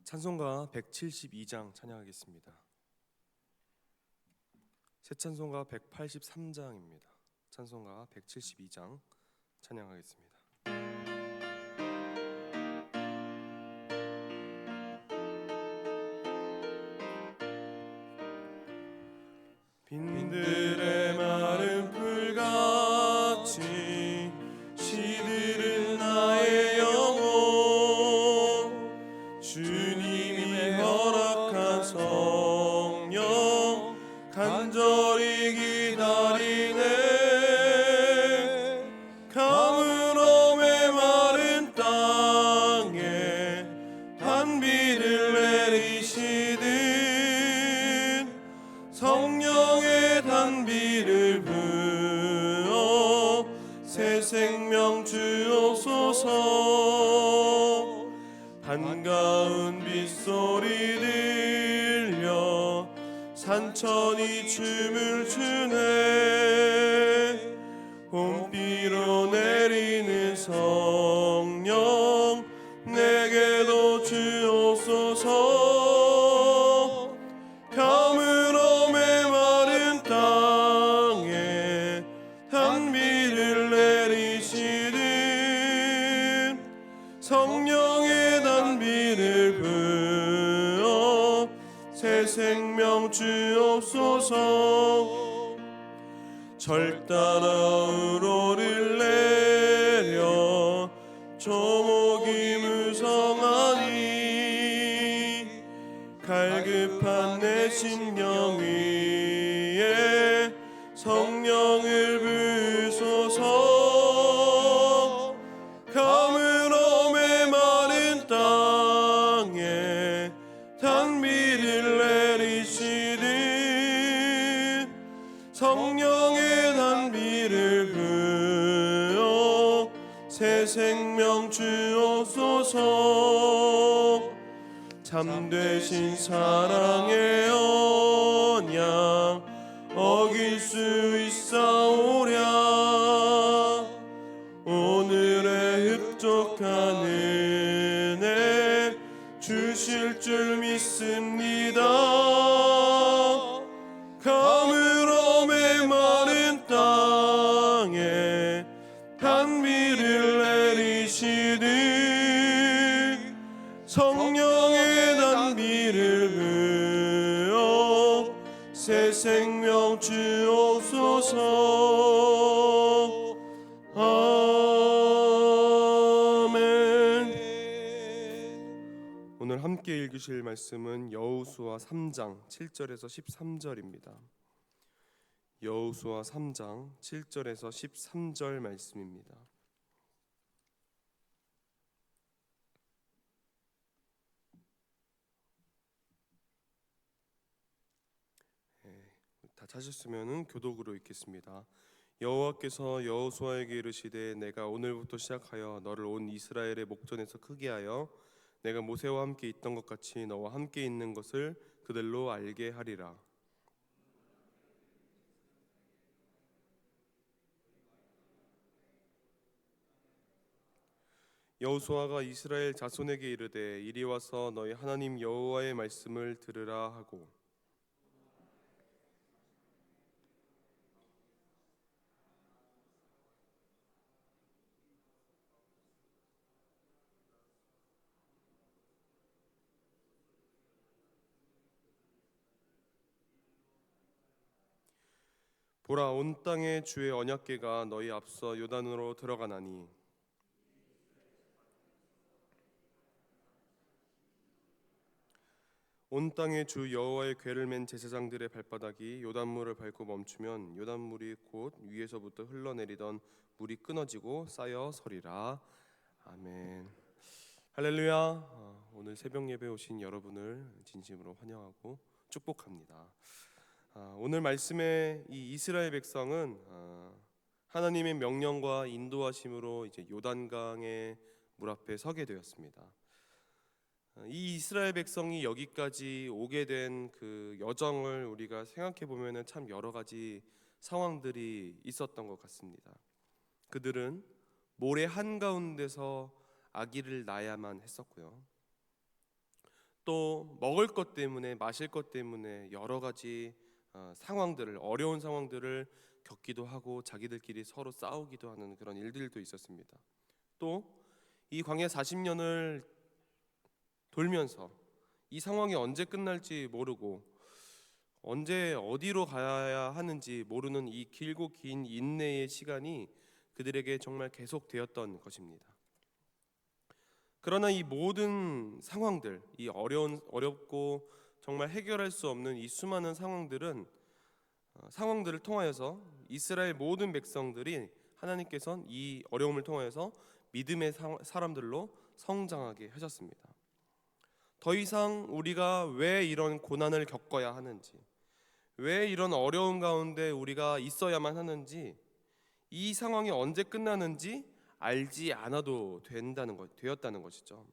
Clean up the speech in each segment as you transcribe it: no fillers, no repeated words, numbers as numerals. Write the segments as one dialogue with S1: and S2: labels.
S1: 찬송가 172장 찬양하겠습니다. 새 찬송가 183장입니다. 찬송가 172장 찬양하겠습니다. 빈들의 마른 풀같이 시들은 나의 영혼, 주님이 허락한 성령 간절히 기다리네. 가물어 메마른 땅에 단비를 내리시듯 성령의 단비를 부어 새 생명 주옵소서. 반가운 빗소리 들려 산천이 춤을 추네. 봄비로 내리는 성령 내게도 주옵소서. 가물어 메마른 땅에 단비를 내리시듯 성령의 단비를 부어 새 생명 주옵소서. 절 따라 우로를 내려 조목이 무성하니 갈급한 내 심령 위에 성령을 부으소서. 가물어 메마른 땅에 단비를 내리시듯 성령의 단비를 부어 새 생명 주옵소서. 참되신 사랑의 언약 어길 수 있사오랴. 오늘의 흡족한 은혜 주실 줄 믿습니다. 가물어 메마른 땅에 단비를 내리시듯 성령의 단비를 부어 새 생명 주옵소서. 아멘. 오늘 함께 읽으실 말씀은 여호수아 3장 7절에서 13절입니다. 여호수아 3장 7절에서 13절 말씀입니다. 다 찾으셨으면 교독으로 읽겠습니다. 여호와께서 여호수아에게 이르시되 내가 오늘부터 시작하여 너를 온 이스라엘의 목전에서 크게 하여 내가 모세와 함께 있던 것 같이 너와 함께 있는 것을 그들로 알게 하리라. 여호수아가 이스라엘 자손에게 이르되 이리 와서 너희 하나님 여호와의 말씀을 들으라 하고 보라 온 땅에 주의 언약궤가 너희 앞서 요단으로 들어가나니 온 땅에 주 여호와의 궤를 맨 제사장들의 발바닥이 요단물을 밟고 멈추면 요단물이 곧 위에서부터 흘러내리던 물이 끊어지고 쌓여 서리라. 아멘. 할렐루야. 오늘 새벽 예배 오신 여러분을 진심으로 환영하고 축복합니다. 오늘 말씀의 이 이스라엘 백성은 하나님의 명령과 인도하심으로 이제 요단강의 물 앞에 서게 되었습니다. 이 이스라엘 백성이 여기까지 오게 된 그 여정을 우리가 생각해 보면은 참 여러 가지 상황들이 있었던 것 같습니다. 그들은 모래 한가운데서 아기를 낳아야만 했었고요. 또 먹을 것 때문에, 마실 것 때문에 여러 가지 어려운 상황들을 겪기도 하고 자기들끼리 서로 싸우기도 하는 그런 일들도 있었습니다. 또 이 광야 40년을 돌면서 이 상황이 언제 끝날지 모르고 언제 어디로 가야 하는지 모르는 이 길고 긴 인내의 시간이 그들에게 정말 계속되었던 것입니다. 그러나 이 모든 상황들, 이 어렵고 정말 해결할 수 없는 이 수많은 상황들을 통하여서 이스라엘 모든 백성들이 하나님께서는 이 어려움을 통하여서 믿음의 사람들로 성장하게 하셨습니다. 더 이상 우리가 왜 이런 고난을 겪어야 하는지, 왜 이런 어려운 가운데 우리가 있어야만 하는지, 이 상황이 언제 끝나는지 알지 않아도 되었다는 것이죠.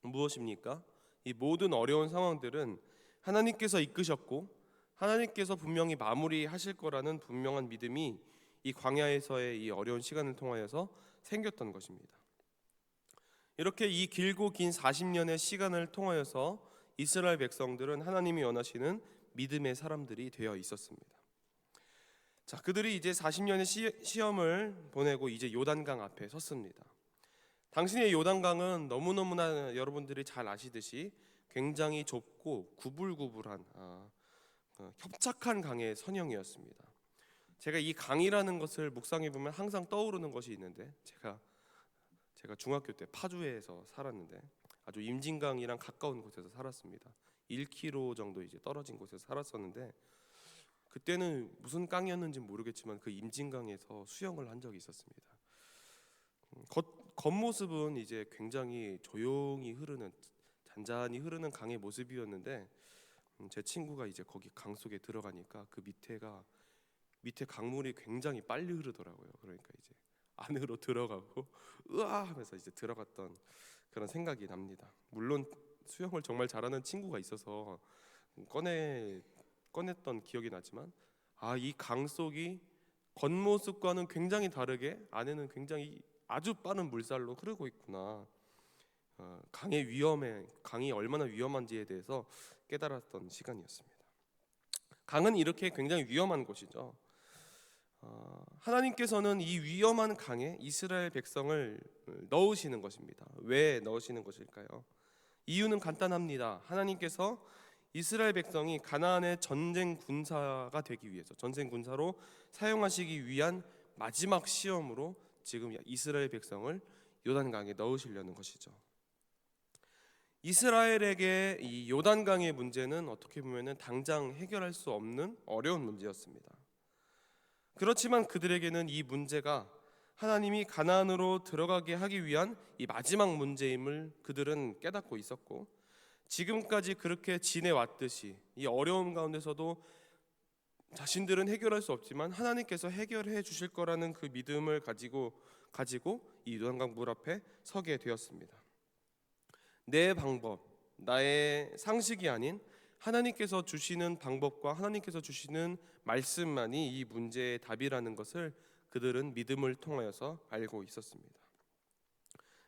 S1: 무엇입니까? 이 모든 어려운 상황들은 하나님께서 이끄셨고 하나님께서 분명히 마무리하실 거라는 분명한 믿음이 이 광야에서의 이 어려운 시간을 통하여서 생겼던 것입니다. 이렇게 이 길고 긴 40년의 시간을 통하여서 이스라엘 백성들은 하나님이 원하시는 믿음의 사람들이 되어 있었습니다. 자, 그들이 이제 40년의 시험을 보내고 이제 요단강 앞에 섰습니다. 당신의 요단강은 너무너무나 여러분들이 잘 아시듯이 굉장히 좁고 구불구불한 협착한 강의 선형이었습니다. 제가 이 강이라는 것을 묵상해 보면 항상 떠오르는 것이 있는데 제가 중학교 때 파주에서 살았는데 아주 임진강이랑 가까운 곳에서 살았습니다. 1km 정도 이제 떨어진 곳에서 살았었는데 그때는 무슨 강이었는지 모르겠지만 그 임진강에서 수영을 한 적이 있었습니다. 겉모습은 이제 굉장히 조용히 흐르는 잔잔히 흐르는 강의 모습이었는데 제 친구가 이제 거기 강 속에 들어가니까 그 밑에 강물이 굉장히 빨리 흐르더라고요. 그러니까 이제 안으로 들어가고 으아 하면서 이제 들어갔던 그런 생각이 납니다. 물론 수영을 정말 잘하는 친구가 있어서 꺼냈던 기억이 나지만 이 강 속이 겉모습과는 굉장히 다르게 안에는 굉장히 아주 빠른 물살로 흐르고 있구나. 강이 얼마나 위험한지에 대해서 깨달았던 시간이었습니다. 강은 이렇게 굉장히 위험한 곳이죠. 하나님께서는 이 위험한 강에 이스라엘 백성을 넣으시는 것입니다. 왜 넣으시는 것일까요? 이유는 간단합니다. 하나님께서 이스라엘 백성이 가나안의 전쟁 군사가 되기 위해서 전쟁 군사로 사용하시기 위한 마지막 시험으로 지금 이스라엘 백성을 요단강에 넣으시려는 것이죠. 이스라엘에게 이 요단강의 문제는 어떻게 보면 당장 해결할 수 없는 어려운 문제였습니다. 그렇지만 그들에게는 이 문제가 하나님이 가나안으로 들어가게 하기 위한 이 마지막 문제임을 그들은 깨닫고 있었고 지금까지 그렇게 지내왔듯이 이 어려움 가운데서도 자신들은 해결할 수 없지만 하나님께서 해결해 주실 거라는 그 믿음을 가지고 이 요단강 물 앞에 서게 되었습니다. 내 방법, 나의 상식이 아닌 하나님께서 주시는 방법과 하나님께서 주시는 말씀만이 이 문제의 답이라는 것을 그들은 믿음을 통하여서 알고 있었습니다.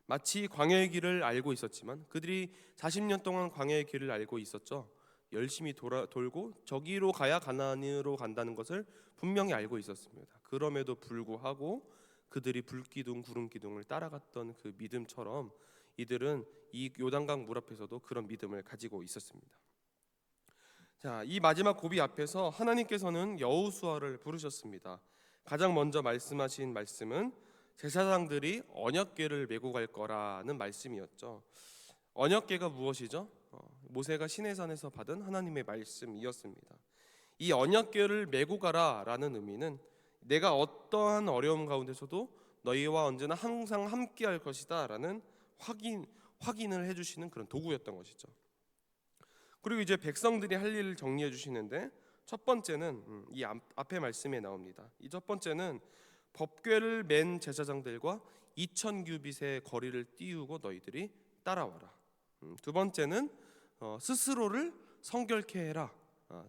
S1: 마치 광야의 길을 알고 있었지만 그들이 40년 동안 광야의 길을 알고 있었죠. 열심히 돌고 저기로 가야 가나안으로 간다는 것을 분명히 알고 있었습니다. 그럼에도 불구하고 그들이 불기둥 구름기둥을 따라갔던 그 믿음처럼 이들은 이 요단강 물 앞에서도 그런 믿음을 가지고 있었습니다. 자, 이 마지막 고비 앞에서 하나님께서는 여호수아를 부르셨습니다. 가장 먼저 말씀하신 말씀은 제사장들이 언약궤를 메고 갈 거라는 말씀이었죠. 언약궤가 무엇이죠? 모세가 시내산에서 받은 하나님의 말씀이었습니다. 이 언약궤를 메고 가라라는 의미는 내가 어떠한 어려움 가운데서도 너희와 언제나 항상 함께할 것이다라는 확인을 해주시는 그런 도구였던 것이죠. 그리고 이제 백성들이 할 일을 정리해 주시는데 첫 번째는 이 앞에 말씀에 나옵니다. 이 첫 번째는 법궤를 맨 제사장들과 2000규빗의 거리를 띄우고 너희들이 따라와라. 두 번째는 스스로를 성결케 해라.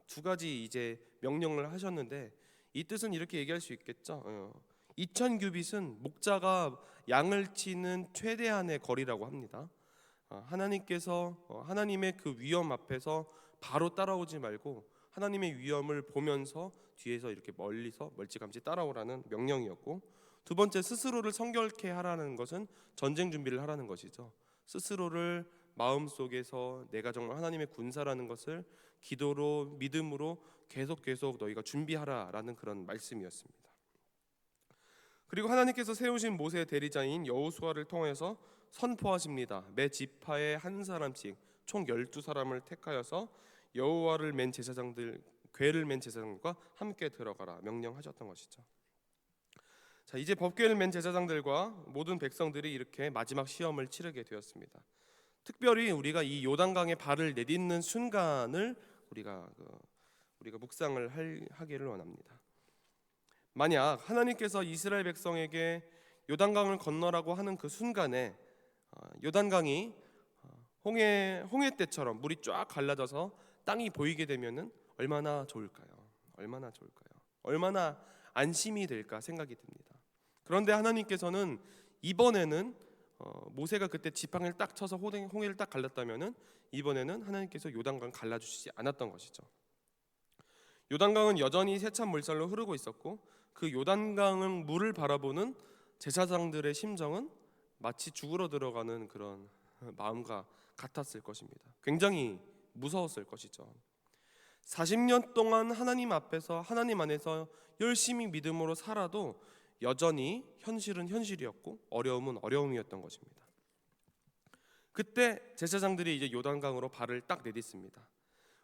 S1: 두 가지 이제 명령을 하셨는데 이 뜻은 이렇게 얘기할 수 있겠죠. 2000규빗은 목자가 양을 치는 최대한의 거리라고 합니다. 하나님께서 하나님의 그 위험 앞에서 바로 따라오지 말고 하나님의 위험을 보면서 뒤에서 이렇게 멀리서 멀찌감치 따라오라는 명령이었고, 두 번째, 스스로를 성결케 하라는 것은 전쟁 준비를 하라는 것이죠. 스스로를 마음속에서 내가 정말 하나님의 군사라는 것을 기도로 믿음으로 계속 너희가 준비하라라는 그런 말씀이었습니다. 그리고 하나님께서 세우신 모세의 대리자인 여호수아를 통해서 선포하십니다. 매 지파에 한 사람씩 총 12사람을 택하여서 여호와를 맨 제사장들, 궤를 맨 제사장들과 함께 들어가라 명령하셨던 것이죠. 자, 이제 법궤를 맨 제사장들과 모든 백성들이 이렇게 마지막 시험을 치르게 되었습니다. 특별히 우리가 이 요단강에 발을 내딛는 순간을 우리가 묵상을 하기를 원합니다. 만약 하나님께서 이스라엘 백성에게 요단강을 건너라고 하는 그 순간에 요단강이 홍해 때처럼 물이 쫙 갈라져서 땅이 보이게 되면은 얼마나 좋을까요? 얼마나 안심이 될까 생각이 듭니다. 그런데 하나님께서는 이번에는 모세가 그때 지팡이를 딱 쳐서 홍해를 딱 갈랐다면은 이번에는 하나님께서 요단강 갈라주시지 않았던 것이죠. 요단강은 여전히 세찬 물살로 흐르고 있었고, 그 요단강은 물을 바라보는 제사장들의 심정은 마치 죽으러 들어가는 그런 마음과 같았을 것입니다. 굉장히 무서웠을 것이죠. 40년 동안 하나님 앞에서 하나님 안에서 열심히 믿음으로 살아도 여전히 현실은 현실이었고 어려움은 어려움이었던 것입니다. 그때 제사장들이 이제 요단강으로 발을 딱 내딛습니다.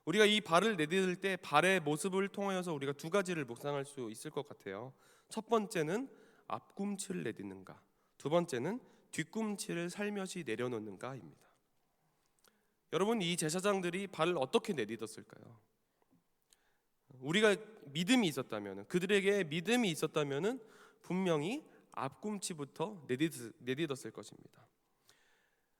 S1: 우리가 이 발을 내딛을 때 발의 모습을 통하여서 우리가 두 가지를 묵상할 수 있을 것 같아요. 첫 번째는 앞꿈치를 내딛는가, 두 번째는 뒤꿈치를 살며시 내려놓는가입니다. 여러분, 이 제사장들이 발을 어떻게 내딛었을까요? 우리가 믿음이 있었다면, 그들에게 믿음이 있었다면 분명히 앞꿈치부터 내딛었을 것입니다.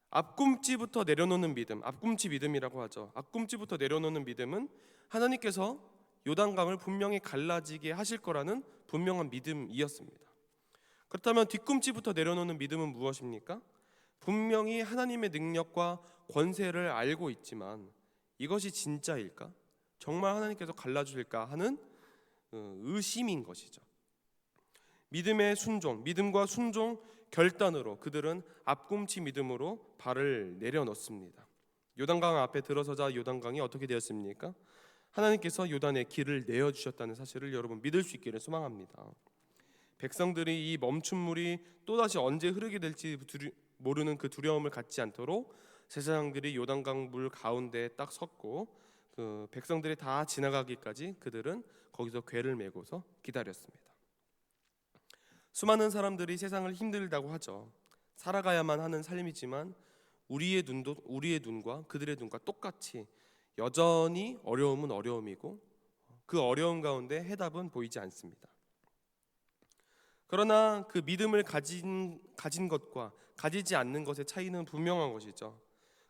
S1: 앞꿈치부터 내려놓는 믿음, 앞꿈치 믿음이라고 하죠. 앞꿈치부터 내려놓는 믿음은 하나님께서 요단강을 분명히 갈라지게 하실 거라는 분명한 믿음이었습니다. 그렇다면 뒤꿈치부터 내려놓는 믿음은 무엇입니까? 분명히 하나님의 능력과 권세를 알고 있지만 이것이 진짜일까? 정말 하나님께서 갈라주실까 하는 의심인 것이죠. 믿음과 순종 결단으로 그들은 앞꿈치 믿음으로 발을 내려놓습니다. 요단강 앞에 들어서자 요단강이 어떻게 되었습니까? 하나님께서 요단의 길을 내어주셨다는 사실을 여러분 믿을 수 있기를 소망합니다. 백성들이 이 멈춘 물이 또다시 언제 흐르게 될지 모르는 그 두려움을 갖지 않도록 제사장들이 요단강 물 가운데에 딱 섰고, 그 백성들이 다 지나가기까지 그들은 거기서 궤를 메고서 기다렸습니다. 수많은 사람들이 세상을 힘들다고 하죠. 살아가야만 하는 삶이지만 우리의 눈과 그들의 눈과 똑같이 여전히 어려움은 어려움이고 그 어려움 가운데 해답은 보이지 않습니다. 그러나 그 믿음을 가진 것과 가지지 않는 것의 차이는 분명한 것이죠.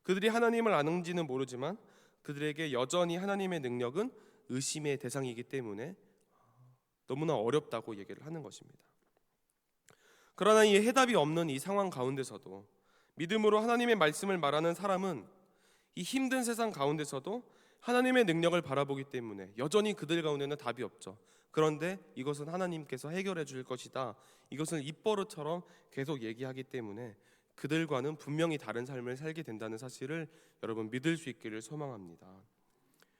S1: 그들이 하나님을 아는지는 모르지만 그들에게 여전히 하나님의 능력은 의심의 대상이기 때문에 너무나 어렵다고 얘기를 하는 것입니다. 그러나 이 해답이 없는 이 상황 가운데서도 믿음으로 하나님의 말씀을 말하는 사람은 이 힘든 세상 가운데서도 하나님의 능력을 바라보기 때문에 여전히 그들 가운데는 답이 없죠. 그런데 이것은 하나님께서 해결해 줄 것이다, 이것을 입버릇처럼 계속 얘기하기 때문에 그들과는 분명히 다른 삶을 살게 된다는 사실을 여러분 믿을 수 있기를 소망합니다.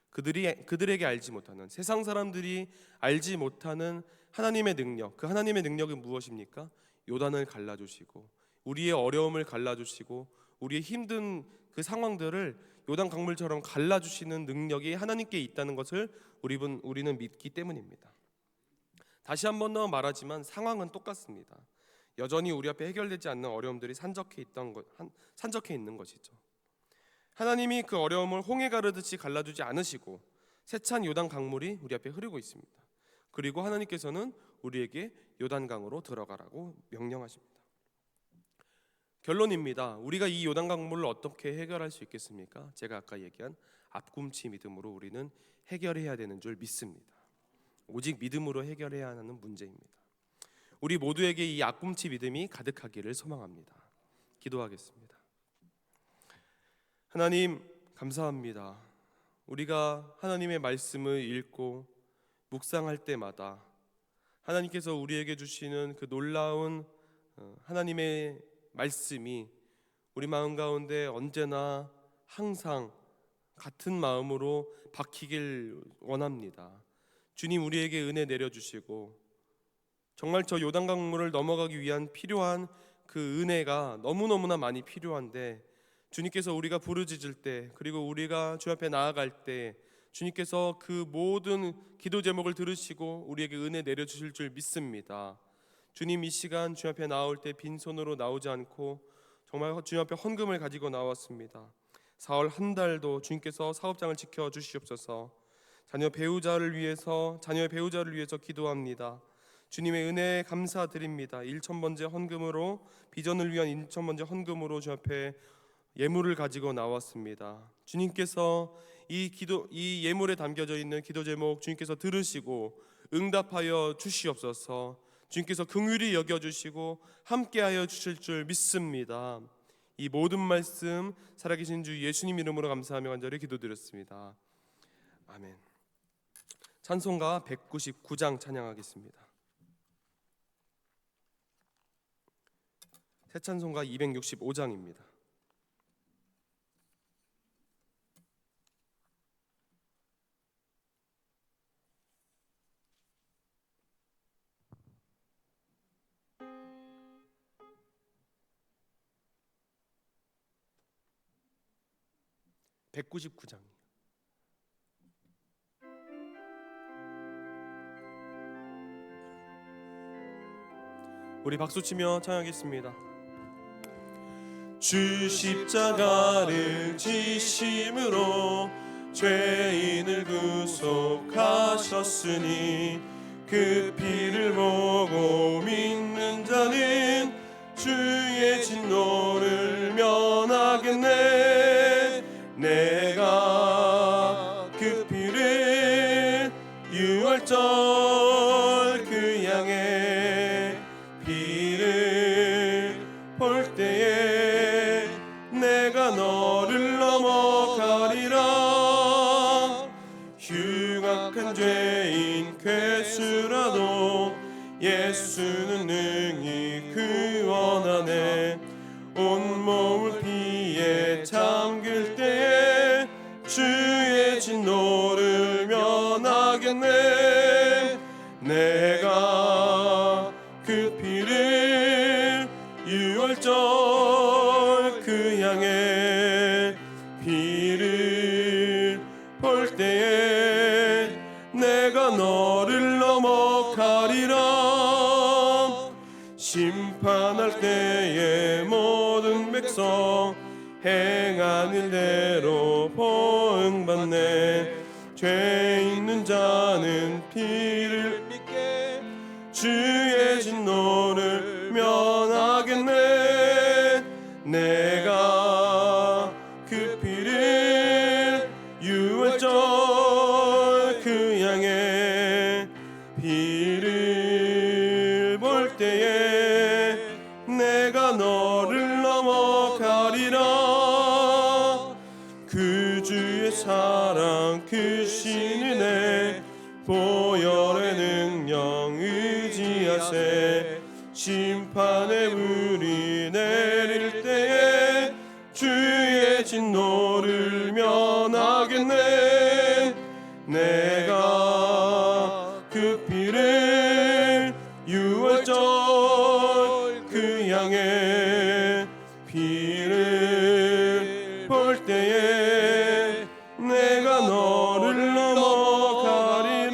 S1: 그들에게 알지 못하는, 세상 사람들이 알지 못하는 하나님의 능력, 그 하나님의 능력은 무엇입니까? 요단을 갈라주시고 우리의 어려움을 갈라주시고 우리의 힘든 그 상황들을 요단 강물처럼 갈라주시는 능력이 하나님께 있다는 것을 우리는 믿기 때문입니다. 다시 한 번 더 말하지만 상황은 똑같습니다. 여전히 우리 앞에 해결되지 않는 어려움들이 산적해 있는 것이죠. 하나님이 그 어려움을 홍해 가르듯이 갈라주지 않으시고 세찬 요단 강물이 우리 앞에 흐르고 있습니다. 그리고 하나님께서는 우리에게 요단강으로 들어가라고 명령하십니다. 결론입니다. 우리가 이 요단 강물을 어떻게 해결할 수 있겠습니까? 제가 아까 얘기한 앞꿈치 믿음으로 우리는 해결해야 되는 줄 믿습니다. 오직 믿음으로 해결해야 하는 문제입니다. 우리 모두에게 이 앞꿈치 믿음이 가득하기를 소망합니다. 기도하겠습니다. 하나님 감사합니다. 우리가 하나님의 말씀을 읽고 묵상할 때마다 하나님께서 우리에게 주시는 그 놀라운 하나님의 말씀이 우리 마음 가운데 언제나 항상 같은 마음으로 박히길 원합니다. 주님, 우리에게 은혜 내려주시고 정말 저 요단강물을 넘어가기 위한 필요한 그 은혜가 너무너무나 많이 필요한데, 주님께서 우리가 부르짖을 때, 그리고 우리가 주 앞에 나아갈 때 주님께서 그 모든 기도 제목을 들으시고 우리에게 은혜 내려주실 줄 믿습니다. 주님, 이 시간 주 앞에 나올 때 빈손으로 나오지 않고 정말 주 앞에 헌금을 가지고 나왔습니다. 4월 한 달도 주님께서 사업장을 지켜주시옵소서. 자녀의 배우자를 위해서 기도합니다. 주님의 은혜에 감사드립니다. 1,000번째 헌금으로, 비전을 위한 1,000번째 헌금으로 주 앞에 예물을 가지고 나왔습니다. 주님께서 이 예물에 담겨져 있는 기도 제목 주님께서 들으시고 응답하여 주시옵소서. 주님께서 긍휼히 여겨주시고 함께하여 주실 줄 믿습니다. 이 모든 말씀 살아계신 주 예수님 이름으로 감사하며 간절히 기도드렸습니다. 아멘. 찬송가 199장 찬양하겠습니다. 새 찬송가 265장입니다. 우리 박수치며 찬양하겠습니다. 주 십자가를 지심으로 죄인을 구속하셨으니 그 피를 보고 믿는 자는 주의 진노를 면하겠네. 내가 그 피를 유월절 그 양의 피를 볼 때에 내가 너를 넘어가리라. 흉악한 죄인 괴수라도 예수는 능히 구원하네. 온몸을 피에 잠길 때에 주의 진노를 면하겠네. 내가 그 피를 유월절 그 양의 피를 볼 때에 내가 너를 넘어가리라. 심판할 때에 모든 백성 행한 일대로 보응받네. 죄 있는 자는 피를 믿게 주의 진노를 면하겠네. 내가 그 피를 유월절 그 양의 피를 볼 때에 내가 너를 넘어가리라. 그 주의 사랑 크신 은혜 보혈의 능력 의지하세. 심판의 불이 내릴 때에 주의 진노를 면하겠네. 내가 그 피를 유월절 그 양의 피를 볼 때에 내가 너를 넘어가리라.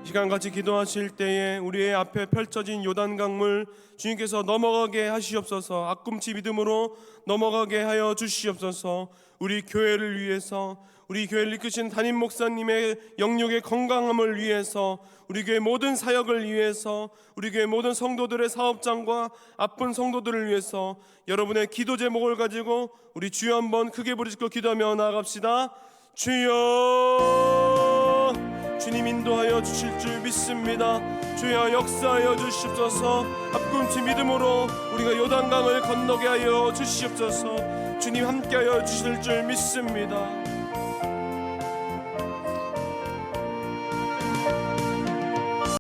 S1: 시간같이 기도하실 때에 우리의 앞에 펼쳐진 요단강물 주님께서 넘어가게 하시옵소서. 앞꿈치 믿음으로 넘어가게 하여 주시옵소서. 우리 교회를 위해서, 우리 교회를 이끄신 담임 목사님의 영육의 건강함을 위해서, 우리 교회 모든 사역을 위해서, 우리 교회 모든 성도들의 사업장과 아픈 성도들을 위해서 여러분의 기도 제목을 가지고 우리 주여 한번 크게 부르짖고 기도하며 나아갑시다. 주여, 주님 인도하여 주실 줄 믿습니다. 주여 역사하여 주시옵소서. 앞꿈치 믿음으로 우리가 요단강을 건너게 하여 주시옵소서. 주님 함께하여 주실 줄 믿습니다.